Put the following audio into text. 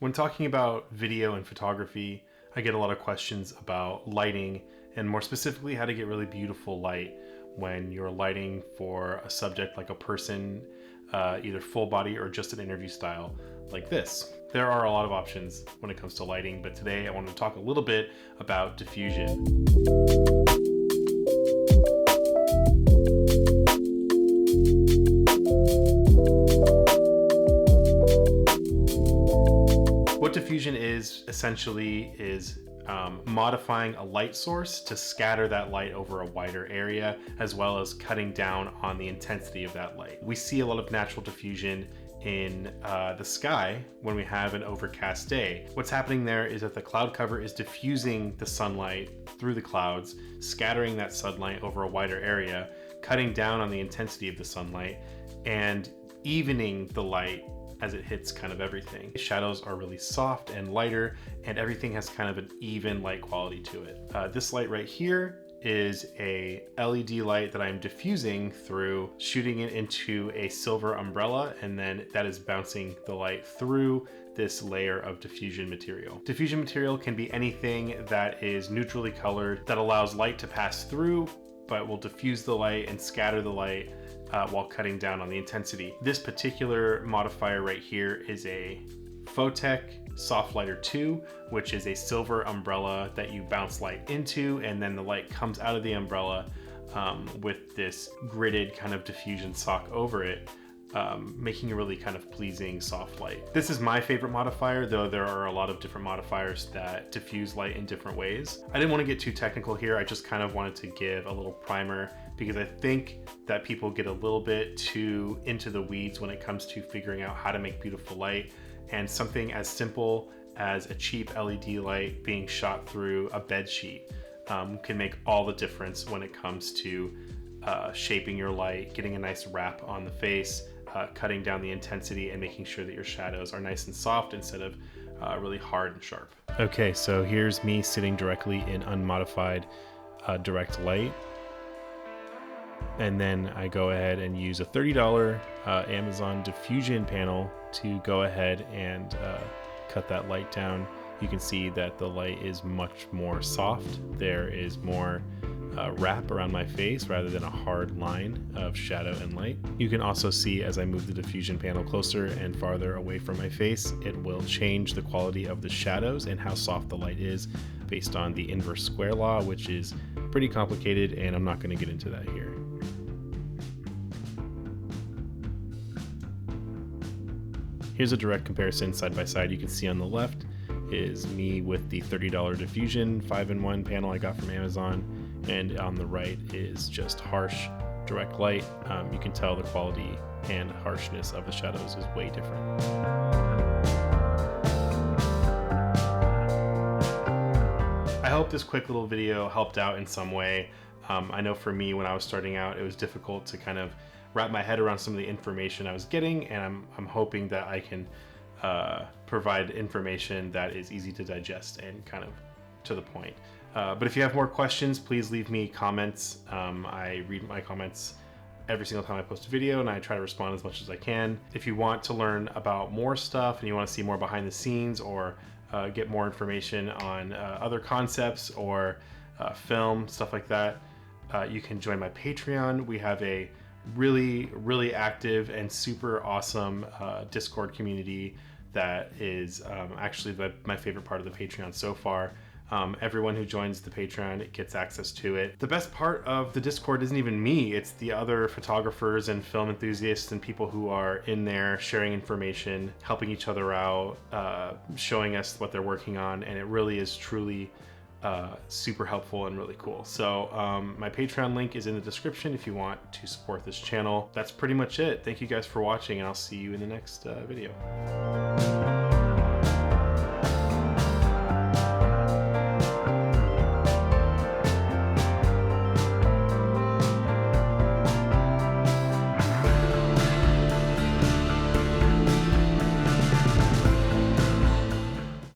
When talking about video and photography, I get a lot of questions about lighting and more specifically how to get really beautiful light when you're lighting for a subject like a person, either full body or just an interview style like this. There are a lot of options when it comes to lighting, but today I want to talk a little bit about diffusion. What diffusion is essentially is modifying a light source to scatter that light over a wider area, as well as cutting down on the intensity of that light. We see a lot of natural diffusion in the sky when we have an overcast day. What's happening there is that the cloud cover is diffusing the sunlight through the clouds, scattering that sunlight over a wider area, cutting down on the intensity of the sunlight, and evening the light as it hits kind of everything. Shadows are really soft and lighter, and everything has kind of an even light quality to it. This light right here is a LED light that I'm diffusing through shooting it into a silver umbrella, and then that is bouncing the light through this layer of diffusion material. Diffusion material can be anything that is neutrally colored that allows light to pass through, but will diffuse the light and scatter the light while cutting down on the intensity. This particular modifier right here is a Photech Soft Lighter 2, which is a silver umbrella that you bounce light into, and then the light comes out of the umbrella with this gridded kind of diffusion sock over it, making a really kind of pleasing soft light. This is my favorite modifier, though there are a lot of different modifiers that diffuse light in different ways. I didn't want to get too technical here. I just kind of wanted to give a little primer because I think that people get a little bit too into the weeds when it comes to figuring out how to make beautiful light, and something as simple as a cheap LED light being shot through a bed sheet can make all the difference when it comes to shaping your light, getting a nice wrap on the face, cutting down the intensity, and making sure that your shadows are nice and soft instead of really hard and sharp. Okay, so here's me sitting directly in unmodified direct light. And then I go ahead and use a $30 Amazon diffusion panel to go ahead and cut that light down. You can see that the light is much more soft. There is more wrap around my face rather than a hard line of shadow and light. You can also see as I move the diffusion panel closer and farther away from my face, it will change the quality of the shadows and how soft the light is based on the inverse square law, which is pretty complicated, and I'm not going to get into that here. Here's a direct comparison side by side. You can see on the left is me with the $30 diffusion 5-in-1 panel I got from Amazon, and on the right is just harsh direct light. You can tell the quality and harshness of the shadows is way different. I hope this quick little video helped out in some way. I know for me, when I was starting out, it was difficult to kind of wrap my head around some of the information I was getting, and I'm hoping that I can provide information that is easy to digest and kind of to the point. But if you have more questions, please leave me comments. I read my comments every single time I post a video, and I try to respond as much as I can. If you want to learn about more stuff and you want to see more behind the scenes, or get more information on other concepts or film, stuff like that, you can join my Patreon. We have a really active and super awesome Discord community that is actually my favorite part of the Patreon so far. Everyone who joins the Patreon gets access to it. The best part of the Discord isn't even me, it's the other photographers and film enthusiasts and people who are in there sharing information, helping each other out, showing us what they're working on, and it really is truly super helpful and really cool. So my Patreon link is in the description if you want to support this channel. That's pretty much it. Thank you guys for watching, and I'll see you in the next video.